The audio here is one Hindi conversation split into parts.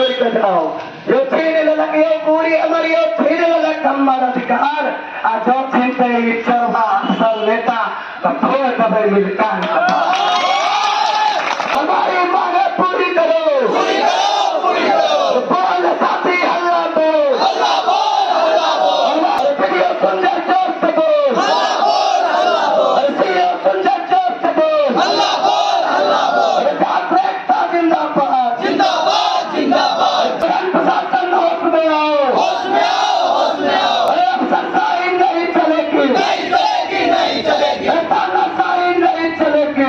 छोड़ कर जाओ। जो छीन लगे पूरी हमारी छीन लग हमारा अधिकार आ जो छीनते चरवा असल नेता कठोर दबे मिलता हमारी मांगे पूरी करो बोल साथी हल्ला बोल हमारे वीडियो सुंदर जोर से बोल वीडियो सुंदर जोर से बोल जागरूकता जिंदाबाद जिंदाबाद जिंदाबाद प्रशासन होश में आओ सरकारी नहीं चलेगी नहीं चलेगी तानाशाही नहीं चलेगी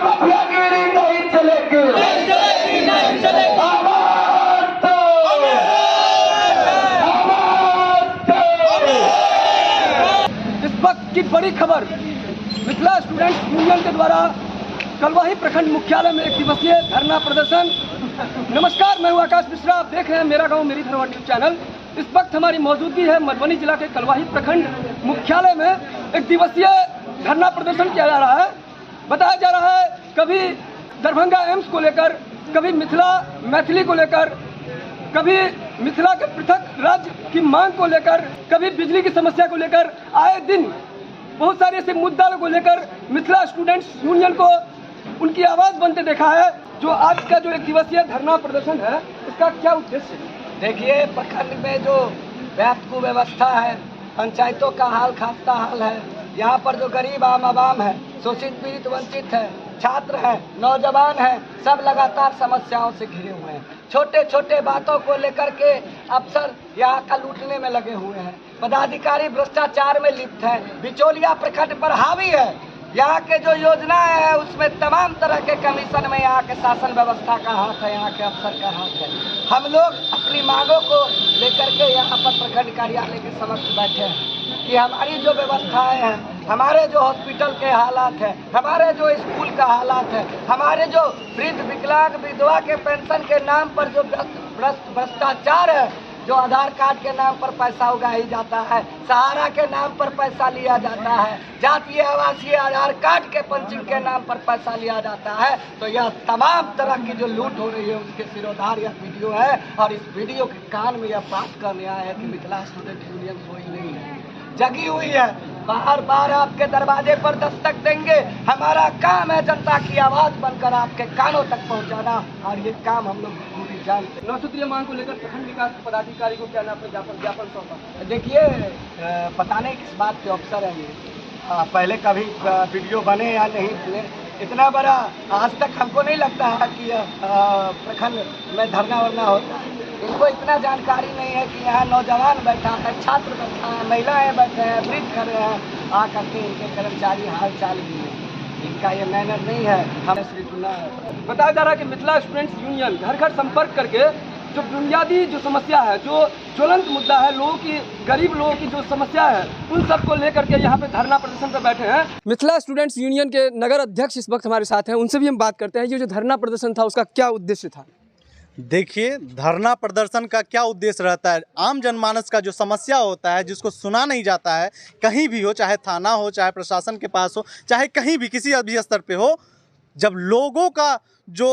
माफियागिरी नहीं चलेगी आवाज दो इस वक्त की बड़ी खबर मिथिला स्टूडेंट्स यूनियन के द्वारा कलवाही प्रखंड मुख्यालय में एक दिवसीय धरना प्रदर्शन। नमस्कार, मैं हूं आकाश मिश्रा, आप देख रहे हैं मेरा गांव मेरी धरोहर न्यूज चैनल। इस वक्त हमारी मौजूदगी है मधुबनी जिला के कलवाही प्रखंड मुख्यालय में एक दिवसीय धरना प्रदर्शन किया जा रहा है। बताया जा रहा है कभी दरभंगा एम्स को लेकर, कभी मैथिली को लेकर, कभी मिथिला के पृथक राज्य की मांग को लेकर, कभी बिजली की समस्या को लेकर, आए दिन बहुत सारे ऐसे मुद्दों को लेकर मिथिला स्टूडेंट्स यूनियन को उनकी आवाज बनते देखा है। जो आज का जो एक दिवसीय धरना प्रदर्शन है, इसका क्या उद्देश्य है? देखिए, प्रखंड में जो व्याप्त कुव्यवस्था है, पंचायतों का हाल खास्ता हाल है। यहाँ पर जो गरीब आवाम है, शोषित पीड़ित वंचित है, छात्र हैं, नौजवान हैं, सब लगातार समस्याओं से घिरे हुए हैं। छोटे छोटे बातों को लेकर के अफसर यहाँ का लूटने में लगे हुए हैं। पदाधिकारी भ्रष्टाचार में लिप्त है। बिचौलिया प्रखंड पर हावी है। यहाँ के जो योजना है उसमें तमाम तरह के कमीशन में यहाँ के शासन व्यवस्था का हाथ है, यहाँ के अफसर का हाथ है। हम लोग अपनी मांगों को लेकर के यहाँ पर प्रखंड कार्यालय के समक्ष बैठे हैं कि हमारी जो व्यवस्थाएं हैं, हमारे जो हॉस्पिटल के हालात है, हमारे जो स्कूल का हालात है, हमारे जो वृद्ध विकलांग विधवा के पेंशन के नाम पर जो भ्रष्टाचार है, जो आधार कार्ड के नाम पर पैसा उगाई जाता है, सहारा के नाम पर पैसा लिया जाता है, जातीय आवासीय आधार कार्ड के पंचिंग के नाम पर पैसा लिया जाता है, तो यह तमाम तरह की जो लूट हो रही है उसके सिरोधार यह वीडियो है। और इस वीडियो के कान में यह बात करने आया है कि मिथिला स्टूडेंट यूनियन सोई नहीं है, जगी हुई है। बार बार आपके दरवाजे पर दस्तक देंगे। हमारा काम है जनता की आवाज बनकर आपके कानों तक पहुंचाना, और ये काम हम लोग पूरी जानते हैं। 903 मांग को लेकर प्रखंड विकास पदाधिकारी को क्या नाम पर ज्ञापन सौंपा? देखिए, पता नहीं किस बात के अफसर है ये, पहले कभी वीडियो बने या नहीं बने, इतना बड़ा आज तक हमको नहीं लगता है कि प्रखंड में धरना वरना होता है। इनको इतना जानकारी नहीं है कि यहाँ नौजवान बैठा है, छात्र बैठा है, महिलाएं बैठे हैं, वृद्ध खड़े हैं, आकर के इनके कर्मचारी हाल चाल भी है। इनका ये मैनर नहीं है। हमने सिर्फ सुना है। बताया जा रहा है कि मिथिला स्टूडेंट्स यूनियन घर घर संपर्क करके जो बुनियादी जो समस्या है, जो ज्वलंत मुद्दा है, लोगों की, गरीब लोगों की जो समस्या है, उन सब को लेकर के यहाँ पे धरना प्रदर्शन पे बैठे हैं। मिथिला स्टूडेंट्स यूनियन के नगर अध्यक्ष इस वक्त हमारे साथ हैं, उनसे भी हम बात करते हैं। ये जो धरना प्रदर्शन था उसका क्या उद्देश्य था? देखिए, धरना प्रदर्शन का क्या उद्देश्य रहता है, आम जनमानस का जो समस्या होता है जिसको सुना नहीं जाता है, कहीं भी हो, चाहे थाना हो, चाहे प्रशासन के पास हो, चाहे कहीं भी किसी भी स्तर पे हो, जब लोगों का जो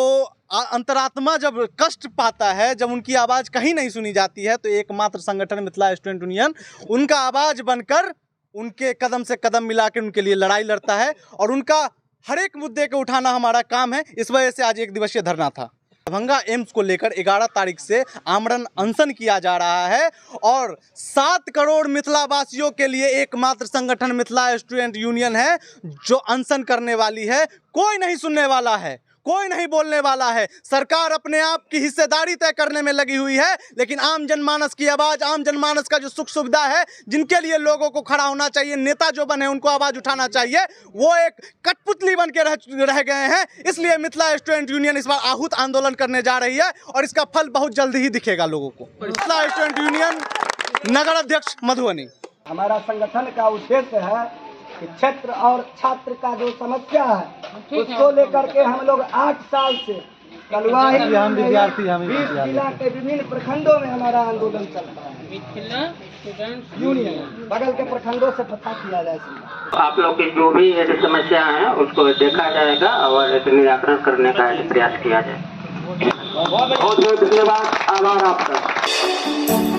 अंतरात्मा जब कष्ट पाता है, जब उनकी आवाज़ कहीं नहीं सुनी जाती है, तो एकमात्र संगठन मिथिला स्टूडेंट यूनियन उनका आवाज़ बनकर उनके कदम से कदम मिला के उनके लिए लड़ाई लड़ता है, और उनका हर एक मुद्दे को उठाना हमारा काम है। इस वजह से आज एक दिवसीय धरना था। दरभंगा एम्स को लेकर 11 तारीख से आमरण अनशन किया जा रहा है, और 7 करोड़ मिथिला वासियों के लिए एकमात्र संगठन मिथिला स्टूडेंट यूनियन है जो अनशन करने वाली है। कोई नहीं सुनने वाला है, कोई नहीं बोलने वाला है। सरकार अपने आप की हिस्सेदारी तय करने में लगी हुई है, लेकिन आम जनमानस की आवाज़, आम जनमानस का जो सुख सुविधा है, जिनके लिए लोगों को खड़ा होना चाहिए, नेता जो बने उनको आवाज़ उठाना चाहिए, वो एक कठपुतली बन के रह गए हैं। इसलिए मिथिला स्टूडेंट यूनियन इस बार आहूत आंदोलन करने जा रही है, और इसका फल बहुत जल्द ही दिखेगा लोगों को। मिथिला स्टूडेंट यूनियन नगर अध्यक्ष मधुबनी। हमारा संगठन का उद्देश्य है कि क्षेत्र और छात्र का जो समस्या है उसको लेकर के हम लोग 8 साल से कलवाही 20 जिला के विभिन्न प्रखंडों में हमारा आंदोलन चलता है। मिथिला स्टूडेंट यूनियन बगल के प्रखंडों से पता किया जाए। आप लोग की जो भी समस्या है उसको देखा जाएगा और निराकरण करने का प्रयास किया जाए। बहुत बहुत धन्यवाद, आभार आपका।